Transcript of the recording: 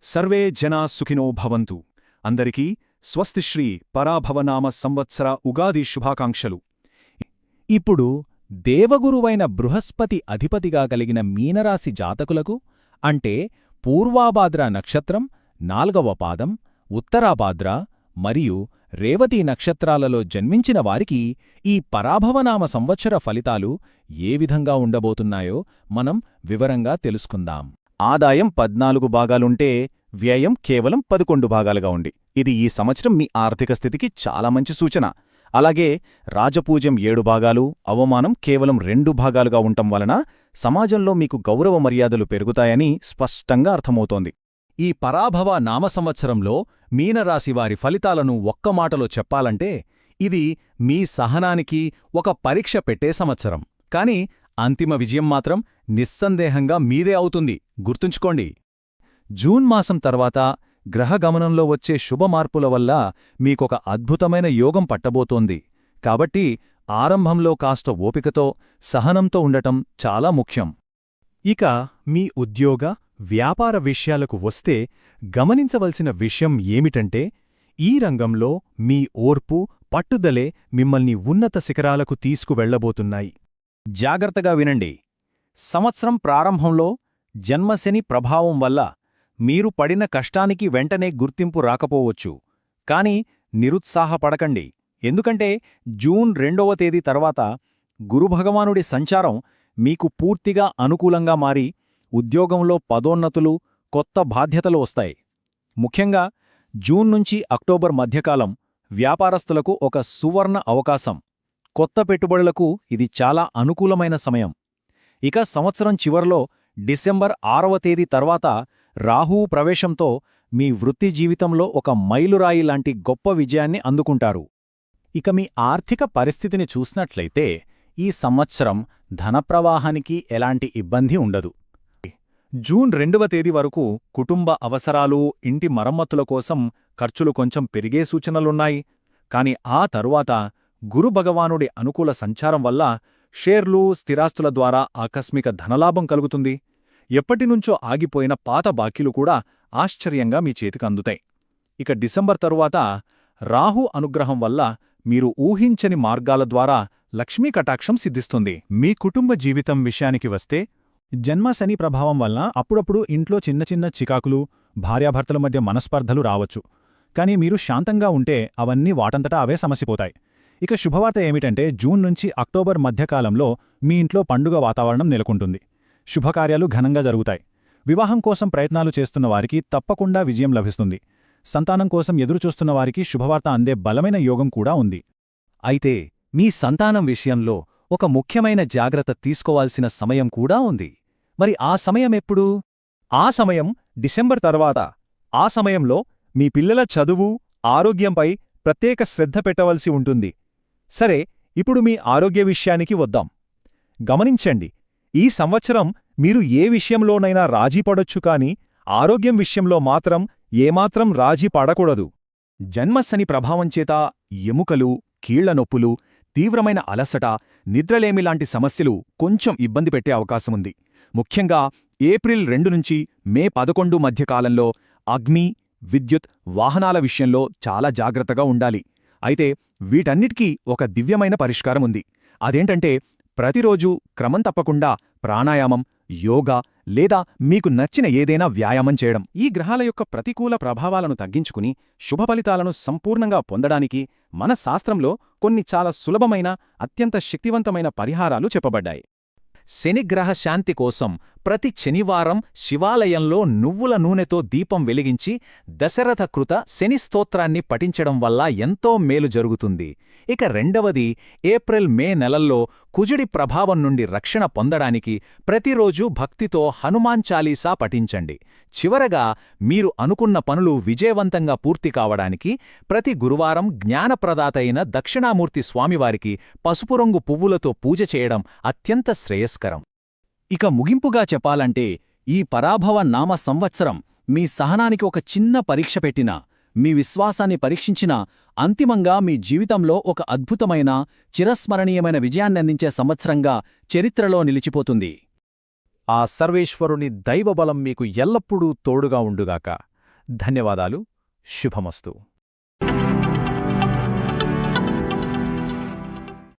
Survey జనా సుఖినో భవంతు. అందరికీ స్వస్తిశ్రీ పరాభవనామ సంవత్సర ఉగాది శుభాకాంక్షలు. ఇప్పుడు దేవగురువైన బృహస్పతి అధిపతిగా కలిగిన మీనరాశి జాతకులకు అంటే పూర్వాభాద్ర నక్షత్రం 4వ పాదం, ఉత్తరాభాద్ర మరియు రేవతి నక్షత్రాలలో జన్మించిన వారికి ఈ పరాభవనామ సంవత్సర ఫలితాలు ఏ విధంగా ఉండబోతున్నాయో మనం వివరంగా తెలుసుకుందాం. ఆదాయం 14 భాగాలుంటే వ్యయం కేవలం 11 భాగాలుగా ఉంది. ఇది ఈ సంవత్సరం మీ ఆర్థిక స్థితికి చాలా మంచి సూచన. అలాగే రాజపూజ్యం 7 భాగాలు, అవమానం కేవలం 2 భాగాలుగా ఉండటం వలన సమాజంలో మీకు గౌరవ మర్యాదలు పెరుగుతాయని స్పష్టంగా అర్థమవుతోంది. ఈ పరాభవ నామ సంవత్సరంలో మీనరాశివారి ఫలితాలను ఒక్క మాటలో చెప్పాలంటే ఇది మీ సహనానికి ఒక పరీక్ష పెట్టే సంవత్సరం. కాని అంతిమ విజయం మాత్రం నిస్సందేహంగా మీదే అవుతుంది, గుర్తుంచుకోండి. జూన్ మాసం తర్వాత గ్రహగమనంలో వచ్చే శుభమార్పుల వల్ల మీకొక అద్భుతమైన యోగం పట్టబోతోంది. కాబట్టి ఆరంభంలో కాస్త ఓపికతో, సహనంతో ఉండటం చాలా ముఖ్యం. ఇక మీ ఉద్యోగ, వ్యాపార విషయాలకు వస్తే గమనించవలసిన విషయం ఏమిటంటే ఈ రంగంలో మీ ఓర్పు, పట్టుదలే మిమ్మల్ని ఉన్నత శిఖరాలకు తీసుకువెళ్లబోతున్నాయి. జాగ్రత్తగా వినండి. సంవత్సరం ప్రారంభంలో జన్మశని ప్రభావం వల్ల మీరు పడిన కష్టానికి వెంటనే గుర్తింపు రాకపోవచ్చు. కాని నిరుత్సాహపడకండి. ఎందుకంటే జూన్ 2వ తేదీ తర్వాత గురుభగవానుడి సంచారం మీకు పూర్తిగా అనుకూలంగా మారి ఉద్యోగంలో పదోన్నతులు, కొత్త బాధ్యతలు వస్తాయి. ముఖ్యంగా జూన్ నుంచి అక్టోబర్ మధ్యకాలం వ్యాపారస్తులకు ఒక సువర్ణ అవకాశం. కొత్త పెట్టుబడులకు ఇది చాలా అనుకూలమైన సమయం. ఇక సంవత్సరం చివర్లో డిసెంబర్ 6వ తేదీ తర్వాత రాహువు ప్రవేశంతో మీ వృత్తి జీవితంలో ఒక మైలురాయి లాంటి గొప్ప విజయాన్ని అందుకుంటారు. ఇక మీ ఆర్థిక పరిస్థితిని చూసినట్లయితే ఈ సంవత్సరం ధనప్రవాహానికి ఎలాంటి ఇబ్బంది ఉండదు. జూన్ 2వ తేదీ వరకు కుటుంబ అవసరాలు, ఇంటి మరమ్మతుల కోసం ఖర్చులు కొంచెం పెరిగే సూచనలున్నాయి. కాని ఆ తరువాత గురుభగవానుడి అనుకూల సంచారం వల్ల షేర్లు, స్థిరాస్తుల ద్వారా ఆకస్మిక ధనలాభం కలుగుతుంది. ఎప్పటినుంచో ఆగిపోయిన పాత బాకీలు కూడా ఆశ్చర్యంగా మీ చేతికందుతాయి. ఇక డిసెంబర్ తరువాత రాహు అనుగ్రహం వల్ల మీరు ఊహించని మార్గాల ద్వారా లక్ష్మీ కటాక్షం సిద్ధిస్తుంది. మీ కుటుంబ జీవితం విషయానికి వస్తే జన్మశని ప్రభావం వల్ల అప్పుడప్పుడు ఇంట్లో చిన్న చిన్న చికాకులు, భార్యాభర్తల మధ్య మనస్పర్ధలు రావచ్చు. కాని మీరు శాంతంగా ఉంటే అవన్నీ వాటంతటా అవే సమసిపోతాయి. ఇక శుభవార్త ఏమిటంటే జూన్ నుంచి అక్టోబర్ మధ్యకాలంలో మీ ఇంట్లో పండుగ వాతావరణం నెలకొంటుంది. శుభకార్యాలు ఘనంగా జరుగుతాయి. వివాహం కోసం ప్రయత్నాలు చేస్తున్న వారికి తప్పకుండా విజయం లభిస్తుంది. సంతానం కోసం ఎదురుచూస్తున్న వారికి శుభవార్త అందే బలమైన యోగం కూడా ఉంది. అయితే మీ సంతానం విషయంలో ఒక ముఖ్యమైన జాగ్రత్త తీసుకోవాల్సిన సమయం కూడా ఉంది. మరి ఆ సమయమెప్పుడు? ఆ సమయం డిసెంబర్ తర్వాత. ఆ సమయంలో మీ పిల్లల చదువు, ఆరోగ్యంపై ప్రత్యేక శ్రద్ధ పెట్టవలసి ఉంటుంది. సరే, ఇప్పుడు మీ ఆరోగ్య విషయానికి వద్దాం. గమనించండి, ఈ సంవత్సరం మీరు ఏ విషయంలోనైనా రాజీ పడొచ్చు, కాని ఆరోగ్యం విషయంలో మాత్రం ఏమాత్రం రాజీ పడకూడదు. జన్మశని ప్రభావంచేత ఎముకలు, కీళ్లనొప్పులు, తీవ్రమైన అలసట, నిద్రలేమిలాంటి సమస్యలు కొంచెం ఇబ్బంది పెట్టే అవకాశముంది. ముఖ్యంగా ఏప్రిల్ 2 నుంచి మే 11 మధ్యకాలంలో అగ్ని, విద్యుత్, వాహనాల విషయంలో చాలా జాగ్రత్తగా ఉండాలి. అయితే వీటన్నిటికీ ఒక దివ్యమైన పరిష్కారముంది. అదేంటంటే ప్రతిరోజూ క్రమం తప్పకుండా ప్రాణాయామం, యోగా లేదా మీకు నచ్చిన ఏదైనా వ్యాయామం చేయడం. ఈ గ్రహాల యొక్క ప్రతికూల ప్రభావాలను తగ్గించుకుని శుభఫలితాలను సంపూర్ణంగా పొందడానికి మన శాస్త్రంలో కొన్ని చాలా సులభమైన, అత్యంత శక్తివంతమైన పరిహారాలు చెప్పబడ్డాయి. శనిగ్రహ శాంతి కోసం ప్రతి శనివారం శివాలయంలో నువ్వుల నూనెతో దీపం వెలిగించి దశరథ కృత శని స్తోత్రాన్ని పఠించడం వల్ల ఎంతో మేలు జరుగుతుంది. ఇక రెండవది, ఏప్రిల్ మే నెలల్లో కుజుడి ప్రభావం నుండి రక్షణ పొందడానికి ప్రతిరోజూ భక్తితో హనుమాన్ చాలీసా పఠించండి. చివరగా మీరు అనుకున్న పనులు విజయవంతంగా పూర్తి కావడానికి ప్రతి గురువారం జ్ఞానప్రదాత అయిన దక్షిణామూర్తి స్వామివారికి పసుపు రంగు పువ్వులతో పూజ చేయడం అత్యంత శ్రేయస్కరం. ఇక ముగింపుగా చెప్పాలంటే ఈ పరాభవ నామ సంవత్సరం మీ సహనానికి ఒక చిన్న పరీక్ష పెట్టినా, మీ విశ్వాసాన్ని పరీక్షించినా అంతిమంగా మీ జీవితంలో ఒక అద్భుతమైన, చిరస్మరణీయమైన విజయాన్నందించే సంవత్సరంగా చరిత్రలో నిలిచిపోతుంది. ఆ సర్వేశ్వరుని దైవబలం మీకు ఎల్లప్పుడూ తోడుగా ఉండుగాక. ధన్యవాదాలు. శుభమస్తు.